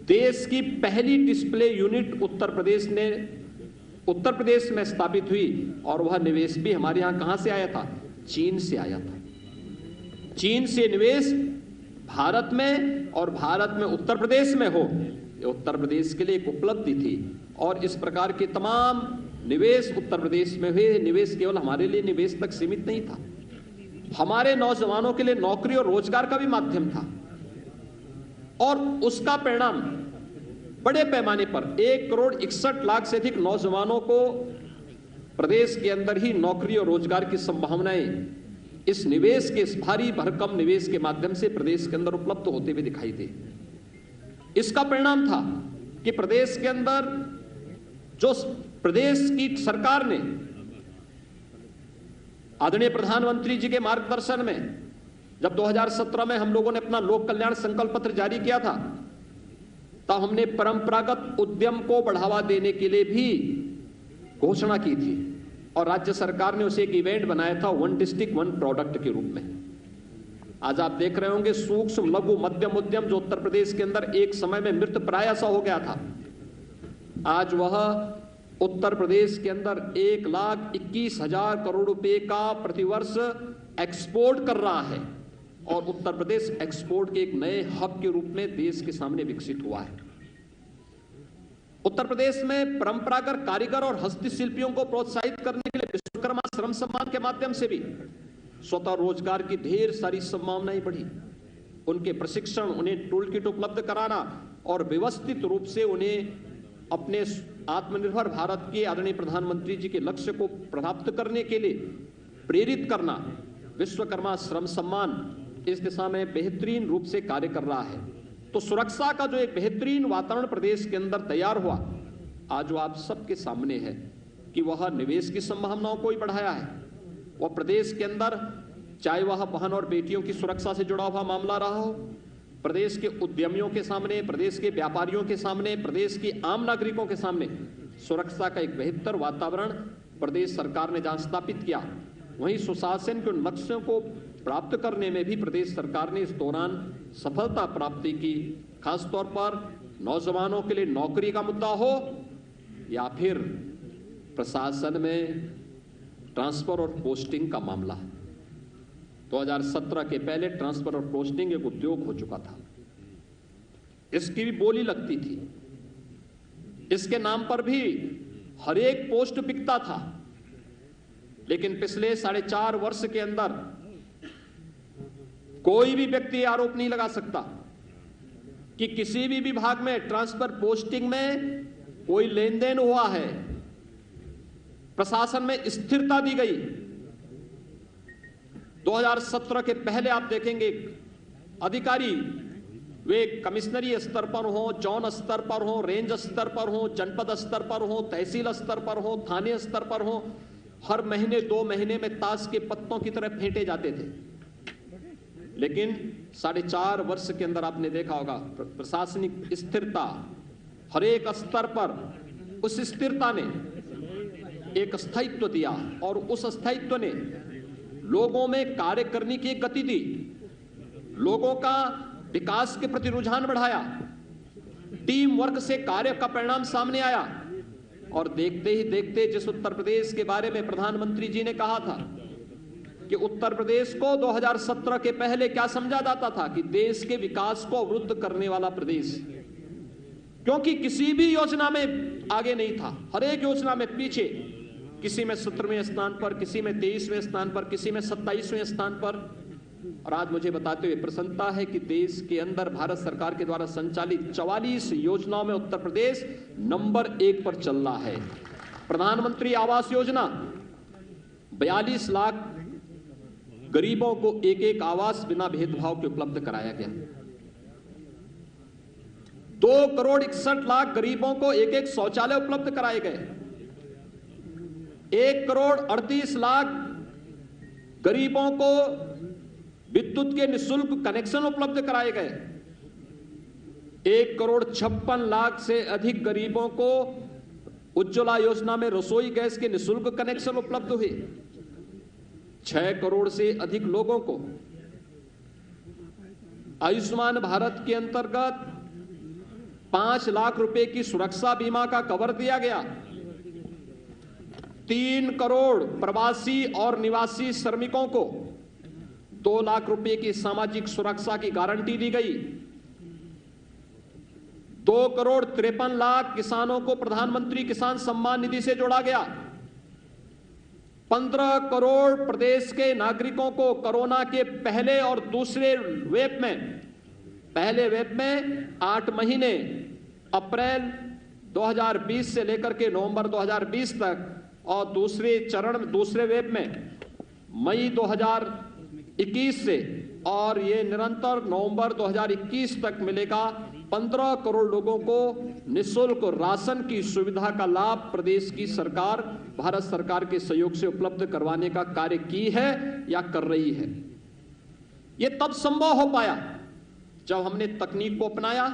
देश की पहली डिस्प्ले यूनिट उत्तर प्रदेश में स्थापित हुई और वह निवेश भी हमारे यहां कहां से आया था? चीन से आया था। चीन से निवेश भारत में और भारत में उत्तर प्रदेश में हो, ये उत्तर प्रदेश के लिए एक उपलब्धि थी। और इस प्रकार के तमाम निवेश उत्तर प्रदेश में हुए। निवेश केवल हमारे लिए निवेश तक सीमित नहीं था, हमारे नौजवानों के लिए नौकरी और रोजगार का भी माध्यम था। और उसका परिणाम बड़े पैमाने पर 1,61,00,000 से अधिक नौजवानों को प्रदेश के अंदर ही नौकरी और रोजगार की संभावनाएं इस निवेश के, इस भारी भरकम निवेश के माध्यम से प्रदेश के अंदर उपलब्ध होते हुए दिखाई दे। इसका परिणाम था कि प्रदेश के अंदर जो प्रदेश की सरकार ने आदरणीय प्रधानमंत्री जी के मार्गदर्शन में जब 2017 में हम लोगों ने अपना लोक कल्याण संकल्प पत्र जारी किया था, तब हमने परंपरागत उद्यम को बढ़ावा देने के लिए भी घोषणा की थी और राज्य सरकार ने उसे एक इवेंट बनाया था, वन डिस्ट्रिक्ट वन प्रोडक्ट के रूप में। आज आप देख रहे होंगे सूक्ष्म लघु मध्यम उद्यम जो उत्तर प्रदेश के अंदर एक समय में मृत प्राय सा हो गया था, आज वह उत्तर प्रदेश के अंदर 1,21,000 करोड़ रुपए का प्रतिवर्ष एक्सपोर्ट कर रहा है और उत्तर प्रदेश एक्सपोर्ट के एक नए हब के रूप में देश के सामने विकसित हुआ है। उत्तर प्रदेश में परंपरागत कारीगर और हस्तशिल्पियों को प्रोत्साहित करने के लिए विश्वकर्मा श्रम सम्मान के माध्यम से भी स्वतः रोजगार की ढेर सारी संभावनाएं बढ़ी। उनके प्रशिक्षण, उन्हें टूल किट उपलब्ध कराना और व्यवस्थित रूप से उन्हें अपने आत्मनिर्भर भारत के आदरणीय प्रधानमंत्री जी के लक्ष्य को प्राप्त करने के लिए प्रेरित करना, विश्वकर्मा श्रम सम्मान इस दिशा में बेहतरीन रूप से कार्य कर रहा है। तो सुरक्षा का जो एक बेहतरीन वातावरण प्रदेश के अंदर तैयार हुआ, आज वो आप सबके सामने है कि वह निवेश की संभावनाओं को ही बढ़ाया है। वह प्रदेश के अंदर चाहे वह बहन और बेटियों की सुरक्षा से जुड़ा हुआ मामला रहा हो, प्रदेश के उद्यमियों के सामने, प्रदेश के व्यापारियों के सामने, प्रदेश की आम नागरिकों के सामने सुरक्षा का एक बेहतर वातावरण प्रदेश सरकार ने जहां स्थापित किया, वहीं सुशासन के लक्ष्यों को प्राप्त करने में भी प्रदेश सरकार ने इस दौरान सफलता प्राप्ति की। खासतौर पर नौजवानों के लिए नौकरी का मुद्दा हो या फिर प्रशासन में ट्रांसफर और पोस्टिंग का मामला। 2017 के पहले ट्रांसफर और पोस्टिंग एक उद्योग हो चुका था, इसकी भी बोली लगती थी, इसके नाम पर भी हर एक पोस्ट बिकता था। लेकिन पिछले 4.5 वर्ष के अंदर कोई भी व्यक्ति आरोप नहीं लगा सकता कि किसी भी विभाग में ट्रांसफर पोस्टिंग में कोई लेन देन हुआ है। प्रशासन में स्थिरता दी गई। 2017 के पहले आप देखेंगे अधिकारी वे कमिश्नरी स्तर पर हो, जोन स्तर पर हो, रेंज स्तर पर हो, जनपद स्तर पर हो, तहसील स्तर पर हो, थाने स्तर पर हो, हर महीने 2 महीने में ताश के पत्तों की तरह फेंटे जाते थे। लेकिन 4.5 वर्ष के अंदर आपने देखा होगा प्रशासनिक स्थिरता हर एक स्तर पर, उस स्थिरता ने एक स्थायित्व दिया और उस स्थायित्व ने लोगों में कार्य करने की एक गति दी, लोगों का विकास के प्रति रुझान बढ़ाया, टीम वर्क से कार्य का परिणाम सामने आया। और देखते ही देखते जिस उत्तर प्रदेश के बारे में प्रधानमंत्री जी ने कहा था कि उत्तर प्रदेश को 2017 के पहले क्या समझा जाता था कि देश के विकास को अवरुद्ध करने वाला प्रदेश, क्योंकि किसी भी योजना में आगे नहीं था, हर एक योजना में पीछे, किसी में 17वें स्थान पर, किसी में 23वें स्थान पर, किसी में 27वें स्थान पर। और आज मुझे बताते हुए प्रसन्नता है कि देश के अंदर भारत सरकार के द्वारा संचालित 44 योजनाओं में उत्तर प्रदेश नंबर 1 पर चल रहा है। प्रधानमंत्री आवास योजना 42 लाख गरीबों को एक आवास बिना भेदभाव के उपलब्ध कराया गया। 2,61,00,000 गरीबों को एक शौचालय उपलब्ध कराए गए। 1,38,00,000 गरीबों को विद्युत के निःशुल्क कनेक्शन उपलब्ध कराए गए। 1,56,00,000 से अधिक गरीबों को उज्ज्वला योजना में रसोई गैस के निःशुल्क कनेक्शन उपलब्ध हुए। 6 करोड़ से अधिक लोगों को आयुष्मान भारत के अंतर्गत 5 लाख रुपए की सुरक्षा बीमा का कवर दिया गया। 3 करोड़ प्रवासी और निवासी श्रमिकों को 2 लाख रुपए की सामाजिक सुरक्षा की गारंटी दी गई। 2 करोड़ 53 लाख किसानों को प्रधानमंत्री किसान सम्मान निधि से जोड़ा गया। 15 करोड़ प्रदेश के नागरिकों को कोरोना के पहले और दूसरे वेव में, पहले वेव में 8 महीने अप्रैल 2020 से लेकर के नवंबर 2020 तक और दूसरे वेव में मई 2021 से और ये निरंतर नवंबर 2021 तक मिलेगा। 15 करोड़ लोगों को निःशुल्क राशन की सुविधा का लाभ प्रदेश की सरकार, भारत सरकार के सहयोग से उपलब्ध करवाने का कार्य की है या कर रही है। यह तब संभव हो पाया जब हमने तकनीक को अपनाया,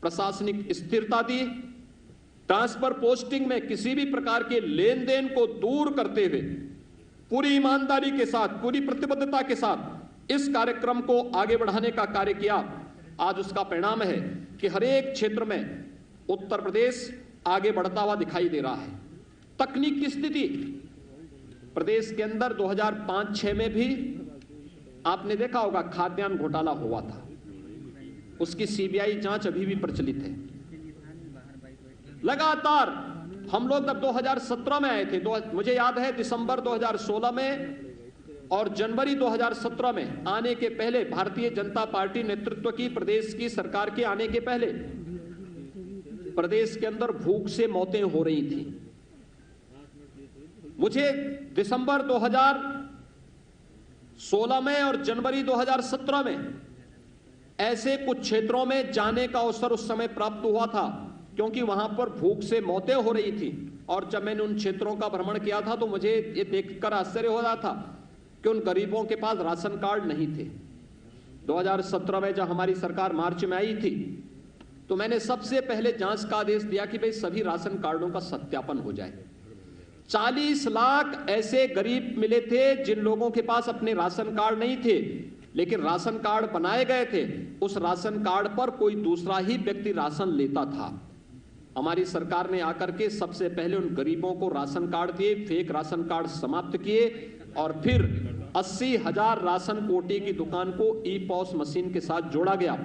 प्रशासनिक स्थिरता दी, ट्रांसफर पोस्टिंग में किसी भी प्रकार के लेन देन को दूर करते हुए पूरी ईमानदारी के साथ, पूरी प्रतिबद्धता के साथ इस कार्यक्रम को आगे बढ़ाने का कार्य किया। आज उसका परिणाम है कि हर एक क्षेत्र में उत्तर प्रदेश आगे बढ़ता हुआ दिखाई दे रहा है। तकनीक की स्थिति प्रदेश के अंदर 2005-6 में भी आपने देखा होगा खाद्यान्न घोटाला हुआ था, उसकी सीबीआई जांच अभी भी प्रचलित है। लगातार हम लोग जब 2017 में आए थे, मुझे याद है दिसंबर 2016 में और जनवरी 2017 में आने के पहले, भारतीय जनता पार्टी नेतृत्व की प्रदेश की सरकार के आने के पहले प्रदेश के अंदर भूख से मौतें हो रही थी। मुझे दिसंबर 2016 में और जनवरी 2017 में ऐसे कुछ क्षेत्रों में जाने का अवसर उस समय प्राप्त हुआ था, क्योंकि वहां पर भूख से मौतें हो रही थी। और जब मैंने उन क्षेत्रों का भ्रमण किया था तो मुझे ये देखकर आश्चर्य हो रहा था कि उन गरीबों के पास राशन कार्ड नहीं थे। 2017 में जब हमारी सरकार मार्च में आई थी तो मैंने सबसे पहले जांच का आदेश दिया कि भाई सभी राशन कार्डों का सत्यापन हो जाए। 40 लाख ऐसे गरीब मिले थे जिन लोगों के पास अपने राशन कार्ड नहीं थे, लेकिन राशन कार्ड बनाए गए थे। उस राशन कार्ड पर कोई दूसरा ही व्यक्ति राशन लेता था। हमारी सरकार ने आकर के सबसे पहले उन गरीबों को राशन कार्ड दिए, फेक राशन कार्ड समाप्त किए और फिर 80,000 राशन कोटे की दुकान को ई-पॉस मशीन के साथ जोड़ा गया।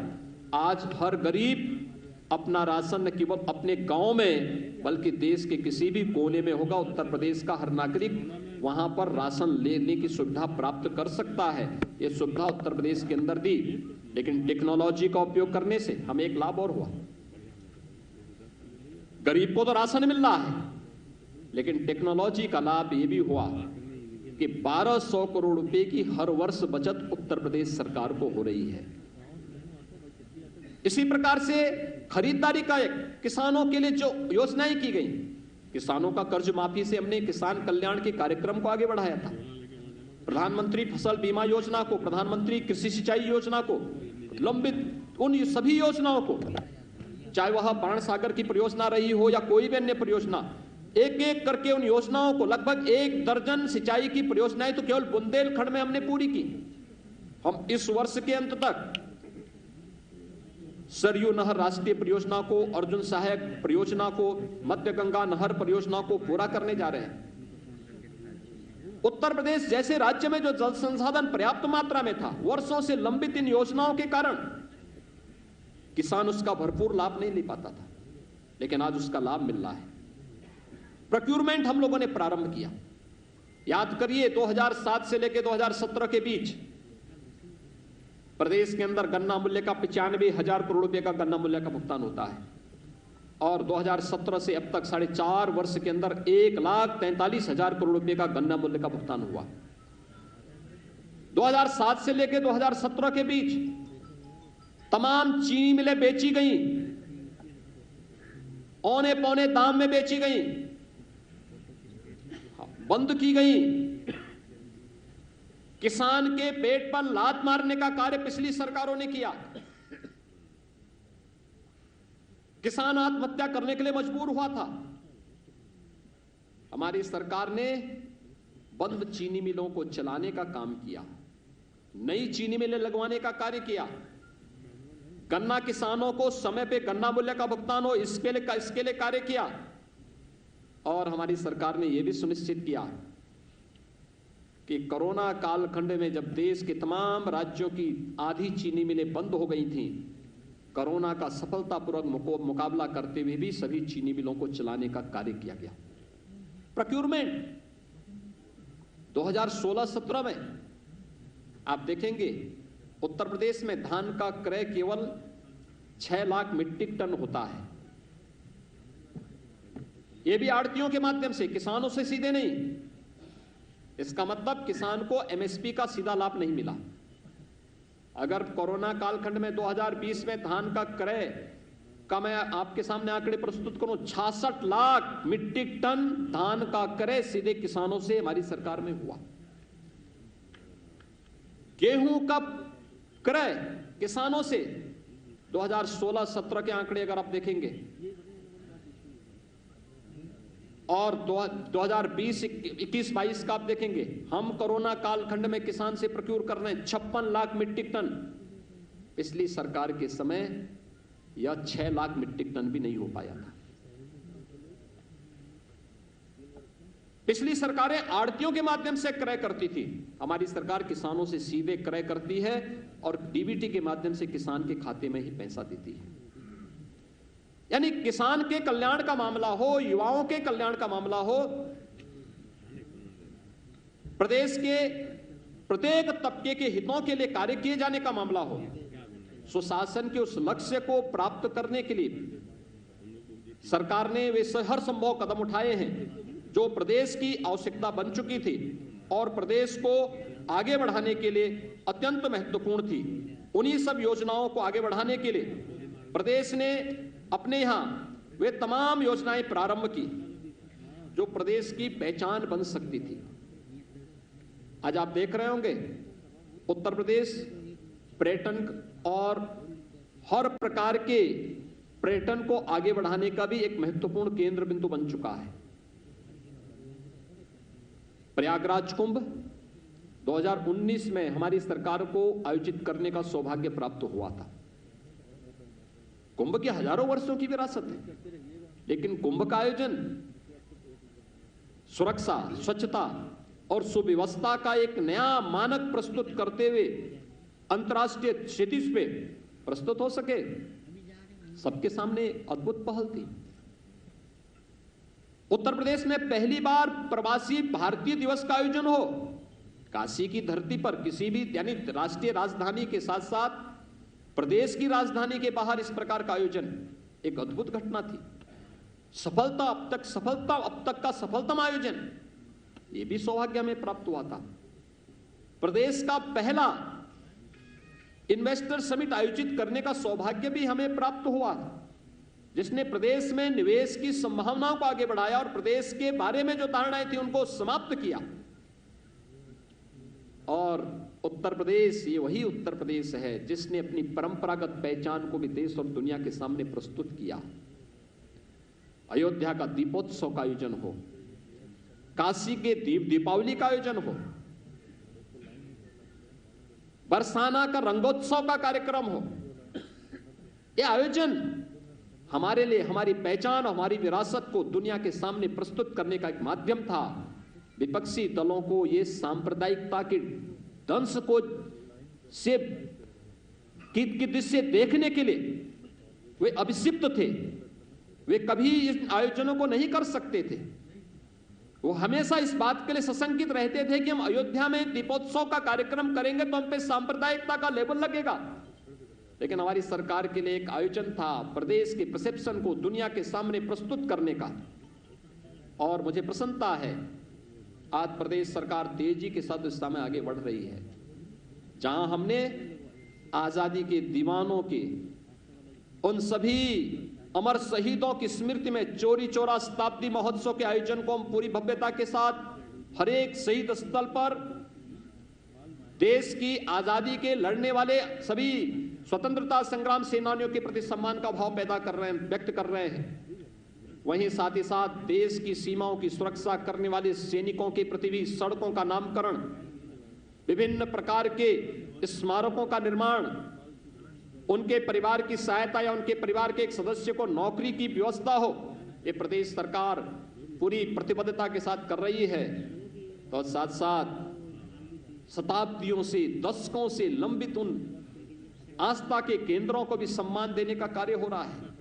आज हर गरीब अपना राशन न केवल अपने गांव में बल्कि देश के किसी भी कोने में होगा, उत्तर प्रदेश का हर नागरिक वहां पर राशन लेने की सुविधा प्राप्त कर सकता है। यह सुविधा उत्तर प्रदेश के अंदर दी, लेकिन टेक्नोलॉजी का उपयोग करने से हमें एक लाभ और हुआ। गरीब को तो राशन मिल रहा है, लेकिन टेक्नोलॉजी का लाभ यह भी हुआ कि 1200 करोड़ रुपए की हर वर्ष बचत उत्तर प्रदेश सरकार को हो रही है। इसी प्रकार से खरीदारी का किसानों के लिए जो योजनाएं की गई, किसानों का कर्ज माफी से हमने किसान कल्याण के कार्यक्रम को आगे बढ़ाया था। प्रधानमंत्री फसल बीमा योजना को, प्रधानमंत्री कृषि सिंचाई योजना को, लंबित उन सभी योजनाओं को, चाहे वह बाण सागर की परियोजना रही हो या कोई भी अन्य परियोजना, एक एक करके उन योजनाओं को, लगभग 1 दर्जन सिंचाई की परियोजनाएं तो केवल बुंदेलखंड में हमने पूरी की। हम इस वर्ष के अंत तक सरयू नहर राष्ट्रीय परियोजना को, अर्जुन सहायक परियोजना को, मध्य गंगा नहर परियोजना को पूरा करने जा रहे हैं। उत्तर प्रदेश जैसे राज्य में जो जल संसाधन पर्याप्त मात्रा में था, वर्षों से लंबित इन योजनाओं के कारण किसान उसका भरपूर लाभ नहीं ले पाता था, लेकिन आज उसका लाभ मिल रहा है। प्रोक्यूरमेंट हम लोगों ने प्रारंभ किया। याद करिए 2007 से लेकर 2017 के बीच प्रदेश के अंदर गन्ना मूल्य का 95,000 करोड़ रुपए का गन्ना मूल्य का भुगतान होता है और 2017 से अब तक 4.5 वर्ष के अंदर 1,43,000 करोड़ रुपए का गन्ना मूल्य का भुगतान हुआ। 2007 से लेकर 2017 के बीच तमाम चीनी मिलें बेची गई, औने पौने दाम में बेची गई, बंद की गई। किसान के पेट पर लात मारने का कार्य पिछली सरकारों ने किया। किसान आत्महत्या करने के लिए मजबूर हुआ था। हमारी सरकार ने बंद चीनी मिलों को चलाने का काम किया, नई चीनी मिलें लगवाने का कार्य किया, गन्ना किसानों को समय पे गन्ना मूल्य का भुगतान हो, इसके लिए कार्य किया। और हमारी सरकार ने यह भी सुनिश्चित किया कि कोरोना कालखंड में जब देश के तमाम राज्यों की आधी चीनी मिलें बंद हो गई थीं, कोरोना का सफलतापूर्वक मुकाबला करते हुए भी सभी चीनी मिलों को चलाने का कार्य किया गया। प्रोक्यूरमेंट 2016-17 में आप देखेंगे उत्तर प्रदेश में धान का क्रय केवल 6 लाख मीट्रिक टन होता है। यह भी आड़तियों के माध्यम से, किसानों से सीधे नहीं। इसका मतलब किसान को एमएसपी का सीधा लाभ नहीं मिला। अगर कोरोना कालखंड में 2020 में धान का क्रय का मैं आपके सामने आंकड़े प्रस्तुत करूं, 66 लाख मीट्रिक टन धान का क्रय सीधे किसानों से हमारी सरकार में हुआ। गेहूं का क्रय किसानों से 2016-17 के आंकड़े अगर आप देखेंगे और 2020-21-22 का आप देखेंगे, हम कोरोना कालखंड में किसान से प्रोक्यूर कर रहे हैं 56 लाख मीट्रिक टन। पिछली सरकार के समय यह 6 लाख मीट्रिक टन भी नहीं हो पाया था। पिछली सरकारें आड़तियों के माध्यम से क्रय करती थी, हमारी सरकार किसानों से सीधे क्रय करती है और डीबीटी के माध्यम से किसान के खाते में ही पैसा देती है। यानी किसान के कल्याण का मामला हो, युवाओं के कल्याण का मामला हो, प्रदेश के प्रत्येक तबके के हितों के लिए कार्य किए जाने का मामला हो, सुशासन के उस लक्ष्य को प्राप्त करने के लिए सरकार ने वे हर संभव कदम उठाए हैं जो प्रदेश की आवश्यकता बन चुकी थी और प्रदेश को आगे बढ़ाने के लिए अत्यंत महत्वपूर्ण थी। उन्हीं सब योजनाओं को आगे बढ़ाने के लिए प्रदेश ने अपने यहां वे तमाम योजनाएं प्रारंभ की जो प्रदेश की पहचान बन सकती थी। आज आप देख रहे होंगे उत्तर प्रदेश पर्यटन और हर प्रकार के पर्यटन को आगे बढ़ाने का भी एक महत्वपूर्ण केंद्र बिंदु बन चुका है। प्रयागराज कुंभ 2019 में हमारी सरकार को आयोजित करने का सौभाग्य प्राप्त हुआ था। कुंभ की हजारों वर्षों की विरासत है, लेकिन कुंभ का आयोजन सुरक्षा, स्वच्छता और सुव्यवस्था का एक नया मानक प्रस्तुत करते हुए अंतर्राष्ट्रीय क्षितिज पे प्रस्तुत हो सके, सबके सामने अद्भुत पहल थी। उत्तर प्रदेश में पहली बार प्रवासी भारतीय दिवस का आयोजन हो, काशी की धरती पर किसी भी यानी राष्ट्रीय राजधानी के साथ साथ प्रदेश की राजधानी के बाहर इस प्रकार का आयोजन एक अद्भुत घटना थी। सफलता अब तक का सफलतम आयोजन, यह भी सौभाग्य में प्राप्त हुआ था। प्रदेश का पहला इन्वेस्टर समिट आयोजित करने का सौभाग्य भी हमें प्राप्त हुआ, जिसने प्रदेश में निवेश की संभावनाओं को आगे बढ़ाया और प्रदेश के बारे में जो धारणाएं थी उनको समाप्त किया। और उत्तर प्रदेश, ये वही उत्तर प्रदेश है जिसने अपनी परंपरागत पहचान को भी देश और दुनिया के सामने प्रस्तुत किया। अयोध्या का दीपोत्सव का आयोजन हो, काशी के दीपावली का आयोजन हो, बरसाना का रंगोत्सव का कार्यक्रम हो, यह आयोजन हमारे लिए हमारी पहचान, हमारी विरासत को दुनिया के सामने प्रस्तुत करने का एक माध्यम था। विपक्षी दलों को ये सांप्रदायिकता के दंश को से की दृष्टि से देखने के लिए वे अभिषिक्त थे। वे कभी इन आयोजनों को नहीं कर सकते थे। वो हमेशा इस बात के लिए सशंकित रहते थे कि हम अयोध्या में दीपोत्सव का कार्यक्रम करेंगे तो हम पे सांप्रदायिकता का लेबल लगेगा। लेकिन हमारी सरकार के लिए एक आयोजन था प्रदेश के परसेप्शन को दुनिया के सामने प्रस्तुत करने का, और मुझे प्रसन्नता है आज प्रदेश सरकार तेजी के साथ इस समय आगे बढ़ रही है। जहां हमने आजादी के दीवानों के उन सभी अमर शहीदों की स्मृति में चौरी चौरा शताब्दी महोत्सव के आयोजन को हम पूरी भव्यता के साथ हर एक शहीद स्थल पर देश की आजादी के लड़ने वाले सभी स्वतंत्रता संग्राम सेनानियों के प्रति सम्मान का भाव पैदा कर रहे हैं, व्यक्त कर रहे हैं। वहीं साथ ही साथ देश की सीमाओं की सुरक्षा करने वाले सैनिकों के प्रति भी सड़कों का नामकरण, विभिन्न प्रकार के स्मारकों का निर्माण, उनके परिवार की सहायता या उनके परिवार के एक सदस्य को नौकरी की व्यवस्था हो, ये प्रदेश सरकार पूरी प्रतिबद्धता के साथ कर रही है। तो साथ साथ शताब्दियों से, दशकों से लंबित उन आस्था के केंद्रों को भी सम्मान देने का कार्य हो रहा है।